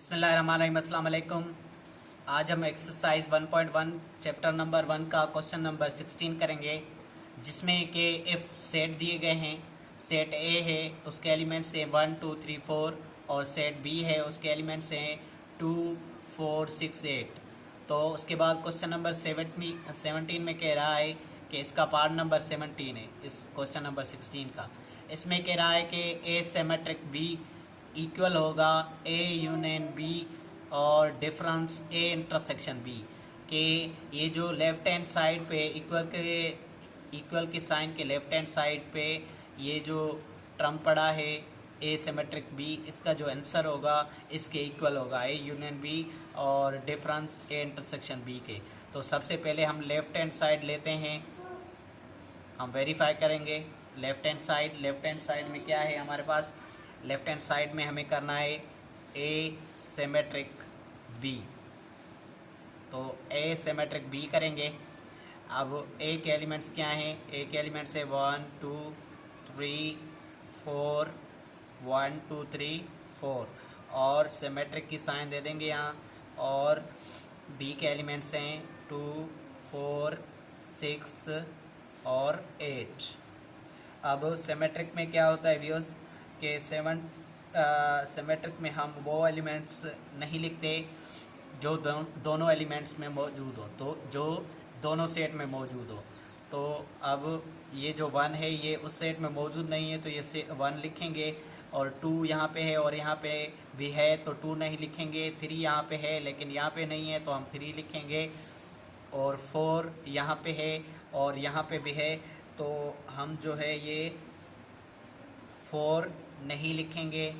बिस्मिल्लाहिर्रहमानिर्रहीम, अस्सलाम वालेकुम। आज हम एक्सरसाइज 1.1 चैप्टर नंबर 1 का क्वेश्चन नंबर 16 करेंगे, जिसमें कि इफ़ सेट दिए गए हैं। सेट ए है, उसके एलिमेंट्स हैं 1 2 3 4 और सेट बी है, उसके एलिमेंट्स हैं 2 4 6 8। तो उसके बाद क्वेश्चन नंबर 17 में कह रहा है कि इसका पार्ट नंबर 17 है इस क्वेश्चन नंबर 16 का। इसमें कह रहा है कि ए सिमेट्रिक बी इक्वल होगा ए यूनियन बी और डिफरेंस ए इंटरसेक्शन बी के ये जो लेफ़्ट हैंड साइड पे इक्वल के साइन के लेफ़्ट हैंड साइड पे ये जो टर्म पड़ा है ए सिमेट्रिक बी, इसका जो आंसर होगा इसके इक्वल होगा ए यूनियन बी और डिफरेंस ए इंटरसेक्शन बी के। तो सबसे पहले हम लेफ़्ट हैंड साइड लेते हैं, हम वेरीफाई करेंगे। लेफ़्ट हैंड साइड में क्या है हमारे पास? लेफ़्ट हैंड साइड में हमें करना है ए सिमेट्रिक बी, तो ए सिमेट्रिक बी करेंगे। अब ए के एलिमेंट्स क्या हैं? ए के एलिमेंट्स है 1 2 3 4 1 2 3 4 और सिमेट्रिक की साइन दे देंगे यहाँ। और बी के एलिमेंट्स हैं 2 4 6 और 8। अब सिमेट्रिक में क्या होता है व्यूअर्स कि सिमेट्रिक में हम वो एलिमेंट्स नहीं लिखते जो दोनों एलिमेंट्स में मौजूद हो, तो जो दोनों सेट में मौजूद हो। तो अब ये जो 1 है ये उस सेट में मौजूद नहीं है, तो ये 1 लिखेंगे। और 2 यहाँ पे है और यहाँ पे भी है तो 2 नहीं लिखेंगे। 3 यहाँ पे है लेकिन यहाँ पे नहीं है तो हम 3 लिखेंगे। और 4 यहाँ पे है और यहाँ पे भी है, तो हम जो है ये 4 नहीं लिखेंगे।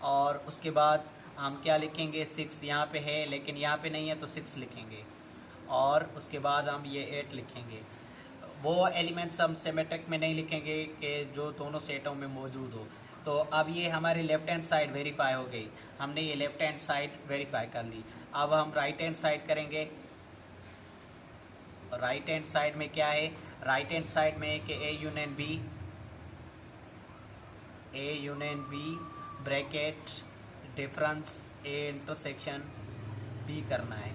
और उसके बाद हम क्या लिखेंगे? 6 यहाँ पे है लेकिन यहाँ पे नहीं है तो 6 लिखेंगे। और उसके बाद हम ये 8 लिखेंगे। वो एलिमेंट्स हम सिमेट्रिक में नहीं लिखेंगे कि जो दोनों सेटों में मौजूद हो। तो अब ये हमारी लेफ़्ट हैंड साइड वेरीफाई हो गई, हमने ये लेफ़्ट हैंड साइड वेरीफाई कर ली। अब हम राइट हैंड साइड करेंगे। राइट हैंड साइड में क्या है? राइट हैंड साइड में कि A union B bracket difference A intersection B करना है।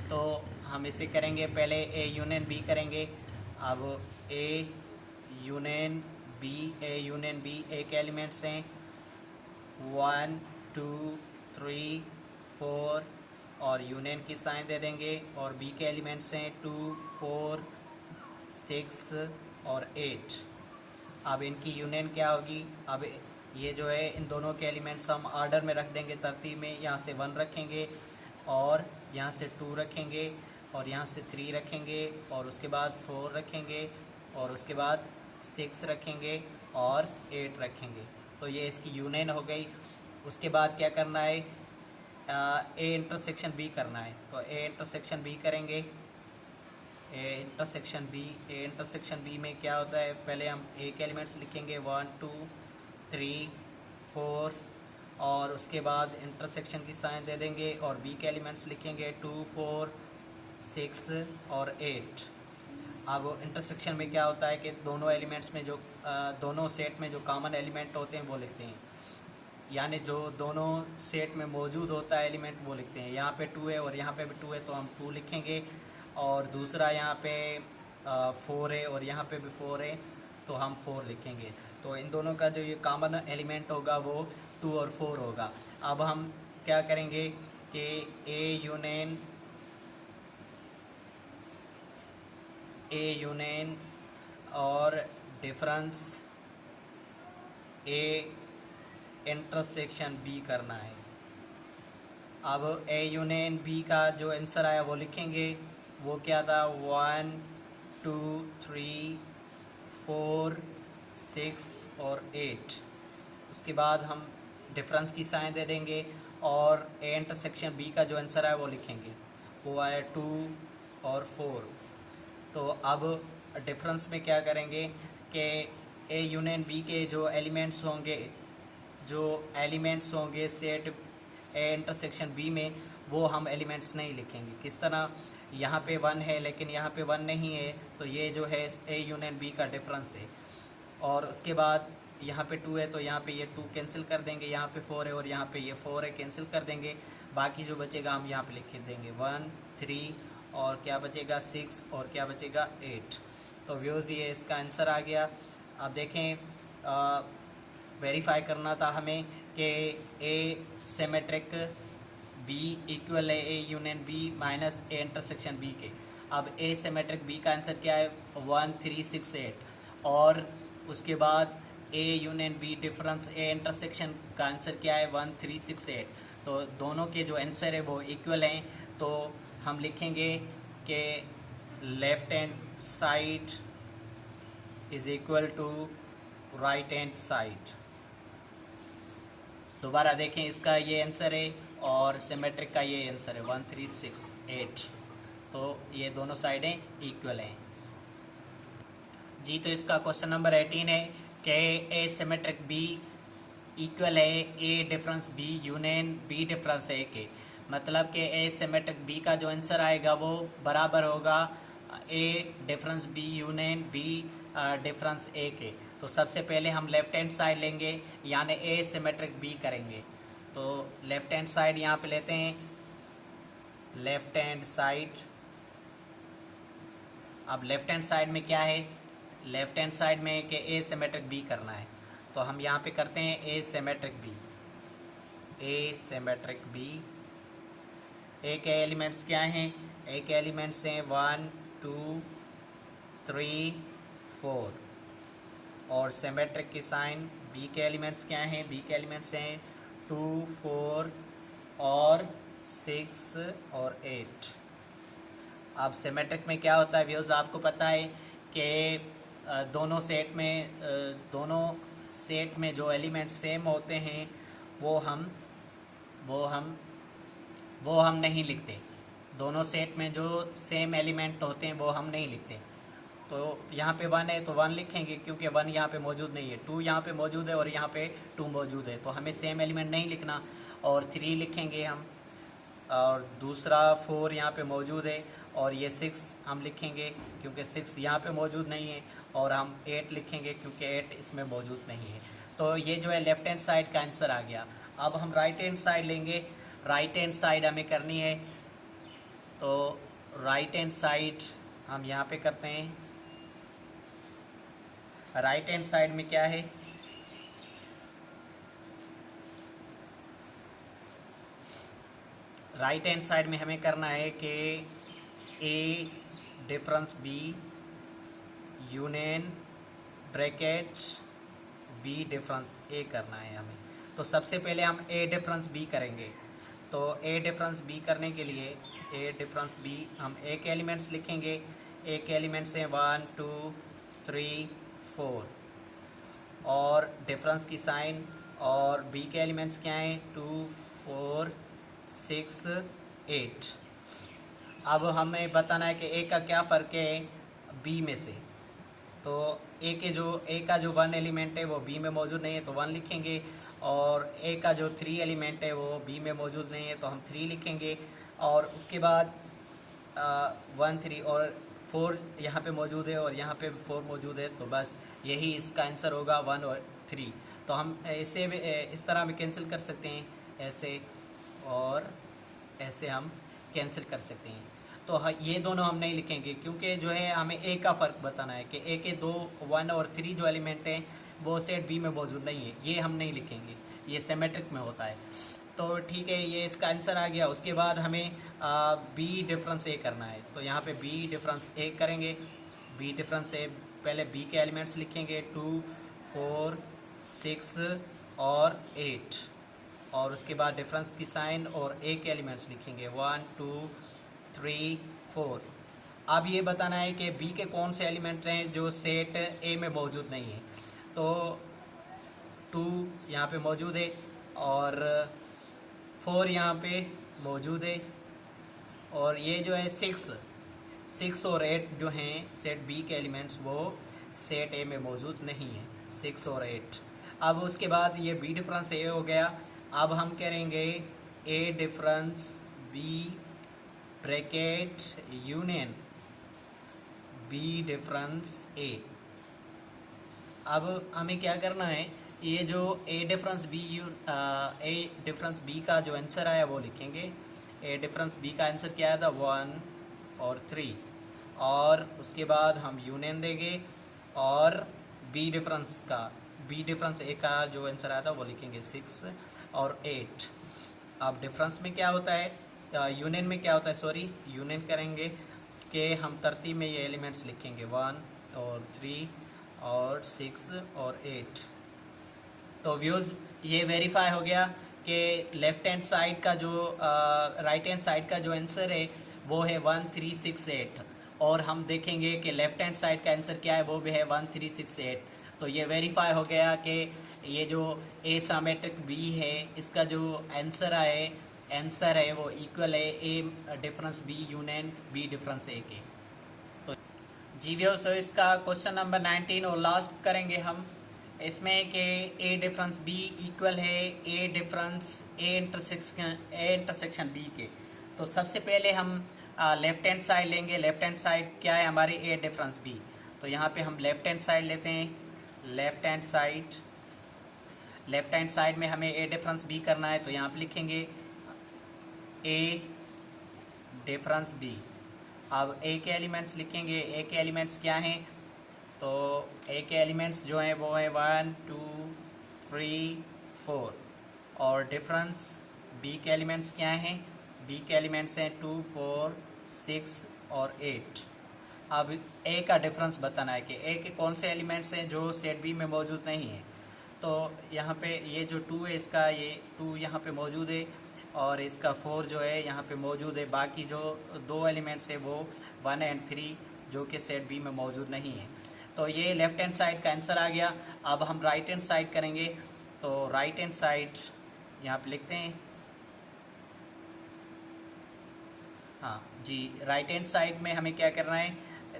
तो हम इसे करेंगे, पहले ए यूनियन बी करेंगे। अब ए यूनियन बी ए के एलिमेंट्स हैं 1 2 3 4 और यूनियन की साइन दे देंगे। और बी के एलिमेंट्स हैं 2 4 6 और 8। अब इनकी यूनियन क्या होगी? अब ये जो है इन दोनों के एलिमेंट्स हम ऑर्डर में रख देंगे, तरतीब में। यहाँ से 1 रखेंगे और यहाँ से 2 रखेंगे और यहाँ से 3 रखेंगे और उसके बाद 4 रखेंगे और उसके बाद 6 रखेंगे और 8 रखेंगे। तो ये इसकी यूनियन हो गई। उसके बाद क्या करना है? ए इंटरसेक्शन बी करना है। तो ए इंटरसेक्शन बी करेंगे। ए इंटरसेक्शन बी में क्या होता है? पहले हम ए के एलिमेंट्स लिखेंगे 1 2 3 4 और उसके बाद इंटरसेक्शन की साइन दे देंगे और बी के एलिमेंट्स लिखेंगे 2 4 6 और 8। अब इंटरसेक्शन में क्या होता है कि दोनों एलिमेंट्स में जो दोनों सेट में जो कॉमन एलिमेंट होते हैं वो लिखते हैं, यानी जो दोनों सेट में मौजूद होता है एलिमेंट वो लिखते हैं। यहाँ पे 2 है और यहाँ पे भी 2 है तो हम 2 लिखेंगे। और दूसरा यहाँ पे 4 है और यहाँ पे भी 4 है तो हम 4 लिखेंगे। तो इन दोनों का जो ये कॉमन एलिमेंट होगा वो 2 और 4 होगा। अब हम क्या करेंगे कि ए यूनियन और डिफरेंस ए इंटरसेक्शन बी करना है। अब ए यूनियन बी का जो आंसर आया वो लिखेंगे। वो क्या था? 1 2 3 4 6 और 8। उसके बाद हम डिफरेंस की साइन दे देंगे और ए इंटरसेक्शन बी का जो आंसर है वो लिखेंगे। वो आया 2 और 4। तो अब डिफरेंस में क्या करेंगे कि ए यूनियन बी के जो एलिमेंट्स होंगे सेट ए इंटरसेक्शन बी में, वो हम एलिमेंट्स नहीं लिखेंगे। किस तरह? यहाँ पे 1 है लेकिन यहाँ पे 1 नहीं है, तो ये जो है ए यूनियन बी का डिफरेंस है। और उसके बाद यहाँ पे 2 है तो यहाँ पे ये 2 कैंसिल कर देंगे, यहाँ पे 4 है और यहाँ पे ये 4 है, कैंसिल कर देंगे। बाकी जो बचेगा हम यहाँ पे लिख देंगे 1 3 और क्या बचेगा 6 और क्या बचेगा 8। तो व्यूज़ ये इसका आंसर आ गया। अब देखें वेरीफाई करना था हमें कि ए सिमेट्रिक, बी इक्वल है A union B minus A intersection B के। अब ए सिमेट्रिक बी का आंसर क्या है 1 3 6 8 और उसके बाद A union B difference A intersection का आंसर क्या है 1 3 6 8। तो दोनों के जो आंसर है वो इक्वल हैं। तो हम लिखेंगे कि left hand side is equal to right hand side. दोबारा देखें, इसका ये आंसर है और सिमेट्रिक का ये आंसर है 1 3 6 8। तो ये दोनों साइडें इक्वल हैं जी। तो इसका क्वेश्चन नंबर 18 है कि ए सिमेट्रिक बी इक्वल है A difference B union B difference A के। मतलब कि ए सिमेट्रिक बी का जो आंसर आएगा वो बराबर होगा A difference B union B difference A के। तो सबसे पहले हम लेफ्ट हैंड साइड लेंगे, यानी ए सिमेट्रिक बी करेंगे। तो लेफ्ट हैंड साइड यहाँ पे लेते हैं, लेफ्ट हैंड साइड। अब लेफ्ट हैंड साइड में क्या है, लेफ्ट हैंड साइड में कि ए सिमेट्रिक बी करना है। तो हम यहाँ पे करते हैं ए सिमेट्रिक बी, ए सिमेट्रिक बी। ए के एलिमेंट्स क्या हैं, ए के एलिमेंट्स हैं 1 2 3 4 और सिमेट्रिक की साइन। बी के एलिमेंट्स क्या हैं, बी के एलिमेंट्स हैं 2 4 और 6 और 8। अब सिमेट्रिक में क्या होता है व्यूज़, आपको पता है कि दोनों सेट में जो एलिमेंट सेम होते हैं वो हम नहीं लिखते। दोनों सेट में जो सेम एलिमेंट होते हैं वो हम नहीं लिखते। तो यहाँ पे 1 है तो 1 लिखेंगे क्योंकि 1 यहाँ पे मौजूद नहीं है। 2 यहाँ पे मौजूद है और यहाँ पे 2 मौजूद है, तो हमें सेम एलिमेंट नहीं लिखना। और 3 लिखेंगे हम, और दूसरा 4 यहाँ पे मौजूद है और ये 6 हम लिखेंगे क्योंकि 6 यहाँ पे मौजूद नहीं है। और हम 8 लिखेंगे क्योंकि 8 इसमें मौजूद नहीं है। तो ये जो है लेफ़्ट हैंड साइड का आंसर आ गया। अब हम राइट हैंड साइड लेंगे, राइट हैंड साइड हमें करनी है। तो राइट हैंड साइड हम यहाँ पे करते हैं। राइट हैंड साइड में क्या है, राइट हैंड साइड में हमें करना है कि A difference B union bracket B difference A करना है हमें। तो सबसे पहले हम ए डिफरेंस बी करेंगे। तो ए डिफरेंस बी करने के लिए ए डिफरेंस बी हम ए के एलिमेंट्स लिखेंगे। ए के एलिमेंट्स हैं 1 2 3 4 और डिफरेंस की साइन। और बी के एलिमेंट्स क्या हैं 2 4 6 8। अब हमें बताना है कि ए का क्या फ़र्क है बी में से। तो ए का जो 1 एलिमेंट है वो बी में मौजूद नहीं है तो 1 लिखेंगे। और ए का जो 3 एलिमेंट है वो बी में मौजूद नहीं है तो हम 3 लिखेंगे। और उसके बाद 1 3 और 4 यहाँ पे मौजूद है और यहाँ पे 4 मौजूद है, तो बस यही इसका आंसर होगा 1 और 3। तो हम ऐसे भी इस तरह भी कैंसिल कर सकते हैं, ऐसे और ऐसे हम कैंसिल कर सकते हैं। तो ये दोनों हम नहीं लिखेंगे क्योंकि जो है हमें ए का फ़र्क बताना है कि ए के 2 1 और 3 जो एलिमेंट हैं वो सेट बी में मौजूद नहीं है, ये हम नहीं लिखेंगे, ये सिमेट्रिक में होता है। तो ठीक है, ये इसका आंसर आ गया। उसके बाद हमें बी डिफरेंस ए करना है। तो यहाँ पे बी डिफरेंस ए करेंगे। बी डिफरेंस ए, पहले बी के एलिमेंट्स लिखेंगे 2 4 6 और 8 और उसके बाद डिफरेंस की साइन और ए के एलिमेंट्स लिखेंगे 1 2 3 4। अब ये बताना है कि बी के कौन से एलिमेंट हैं जो सेट ए में मौजूद नहीं है। तो 2 यहाँ पे मौजूद है और 4 यहाँ पे मौजूद है और ये जो है 6 और 8 जो हैं सेट बी के एलिमेंट्स वो सेट ए में मौजूद नहीं है, 6 और 8। अब उसके बाद ये बी डिफरेंस ए हो गया। अब हम करेंगे A difference B bracket union B difference A. अब हमें क्या करना है, ये जो ए डिफरेंस बी का जो आंसर आया वो लिखेंगे। ए डिफरेंस बी का आंसर क्या आया था, 1 और 3, और उसके बाद हम यूनियन देंगे, और बी डिफरेंस ए का जो आंसर आया था वो लिखेंगे 6 और 8। अब डिफरेंस में क्या होता है, यूनियन में क्या होता है, सॉरी यूनियन करेंगे कि हम तरतीब में ये एलिमेंट्स लिखेंगे 1 और 3 और 6 और 8। तो व्यूज़ ये वेरीफाई हो गया कि लेफ़्ट हैंड साइड का जो राइट हैंड साइड का जो आंसर है वो है 1368, और हम देखेंगे कि लेफ़्ट हैंड साइड का आंसर क्या है, वो भी है 1368। तो ये वेरीफाई हो गया कि ये जो ए सिमेट्रिक बी है, इसका जो आंसर है वो इक्वल है A difference B union B difference A के। तो जी व्यूअर्स, तो इसका क्वेश्चन नंबर 19 और लास्ट करेंगे हम इसमें कि ए डिफरेंस बी इक्वल है ए इंटरसेक्शन बी के। तो सबसे पहले हम लेफ़्ट हैंड साइड लेंगे। लेफ़्ट हैंड साइड क्या है हमारी, ए डिफरेंस बी। तो यहाँ पे हम लेफ़्ट हैंड साइड लेते हैं। लेफ़्ट हैंड साइड में हमें ए डिफरेंस बी करना है, तो यहाँ पे लिखेंगे ए डिफरेंस बी। अब ए के एलिमेंट्स लिखेंगे। ए के एलिमेंट्स क्या हैं, तो ए के एलिमेंट्स जो हैं वो है 1 2 3 4, और डिफरेंस बी के एलिमेंट्स क्या हैं, बी के एलिमेंट्स हैं 2 4 6 और 8। अब ए का डिफरेंस बताना है कि ए के कौन से एलिमेंट्स हैं जो सेट बी में मौजूद नहीं है। तो यहाँ पे ये जो 2 है, इसका ये 2 यहाँ पे मौजूद है, और इसका 4 जो है यहाँ पे मौजूद है। बाकी जो 2 एलिमेंट्स है वो 1 और 3 जो कि सेट बी में मौजूद नहीं है। तो ये लेफ़्ट हैंड साइड का आंसर आ गया। अब हम राइट हैंड साइड करेंगे। तो राइट हैंड साइड यहाँ पे लिखते हैं, हाँ जी, राइट हैंड साइड में हमें क्या करना है,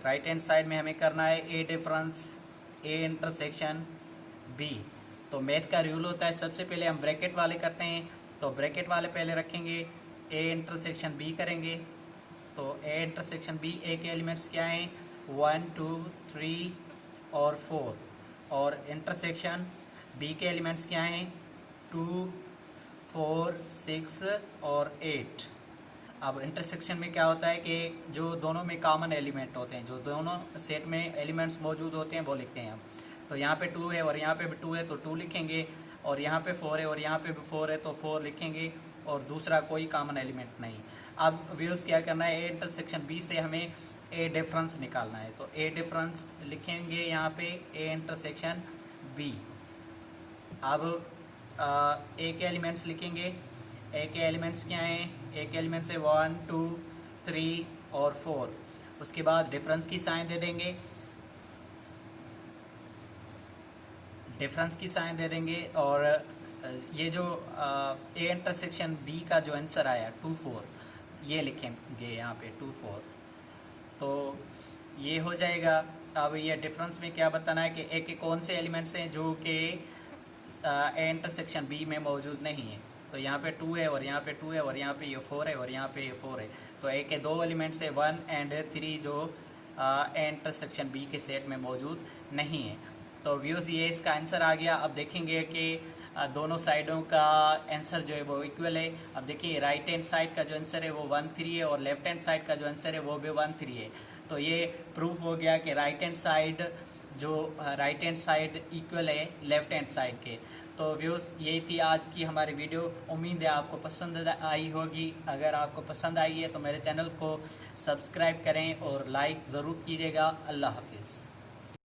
राइट हैंड साइड में हमें करना है A difference A intersection B. तो मैथ का रूल होता है, सबसे पहले हम ब्रैकेट वाले करते हैं। तो ब्रैकेट वाले पहले रखेंगे, ए इंटरसेक्शन बी करेंगे। तो ए इंटरसेक्शन बी, ए के एलिमेंट्स क्या हैं, 1 2 3 और 4, और इंटरसेक्शन बी के एलिमेंट्स क्या हैं, 2 4 6 और 8। अब इंटरसेक्शन में क्या होता है कि जो दोनों में कॉमन एलिमेंट होते हैं, जो दोनों सेट में एलिमेंट्स मौजूद होते हैं वो लिखते हैं हम। तो यहाँ पे 2 है और यहाँ पे भी 2 है तो 2 लिखेंगे, और यहाँ पे 4 है और यहाँ पे भी 4 है तो 4 लिखेंगे, और दूसरा कोई कॉमन एलिमेंट नहीं। अब व्यूज़ क्या करना है, ए इंटरसेक्शन बी से हमें ए डिफरेंस निकालना है। तो ए डिफरेंस लिखेंगे यहाँ पे ए इंटरसेक्शन बी। अब ए के एलिमेंट्स लिखेंगे। ए के एलिमेंट्स क्या हैं, ए के एलिमेंट्स है 1 2 3 और 4। उसके बाद डिफरेंस की साइन दे देंगे, और ये जो ए इंटरसेक्शन बी का जो आंसर आया 2 4, ये लिखेंगे यहाँ पे 2 4। तो ये हो जाएगा। अब ये डिफरेंस में क्या बताना है कि ए के कौन से एलिमेंट्स हैं जो कि ए इंटरसेक्शन बी में मौजूद नहीं है। तो यहाँ पे 2 है और यहाँ पे 2 है और यहाँ पे ये 4 है और यहाँ पे ये 4 है। तो ए के 2 एलिमेंट्स है 1 और 3 जो ए इंटरसेक्शन बी के सेट में मौजूद नहीं है। तो व्यूज़ ये इसका आंसर आ गया। अब देखेंगे कि दोनों साइडों का आंसर जो है वो इक्वल है। अब देखिए राइट हैंड साइड का जो आंसर है वो 1 3 है और लेफ़्ट हैंड साइड का जो आंसर है वो भी 1 3 है। तो ये प्रूफ हो गया कि राइट हैंड साइड इक्वल है लेफ़्ट हैंड साइड के। तो व्यूज़ यही थी आज की हमारी वीडियो। उम्मीद है आपको पसंद आई होगी। अगर आपको पसंद आई है तो मेरे चैनल को सब्सक्राइब करें और लाइक ज़रूर कीजिएगा। अल्लाह हाफिज़।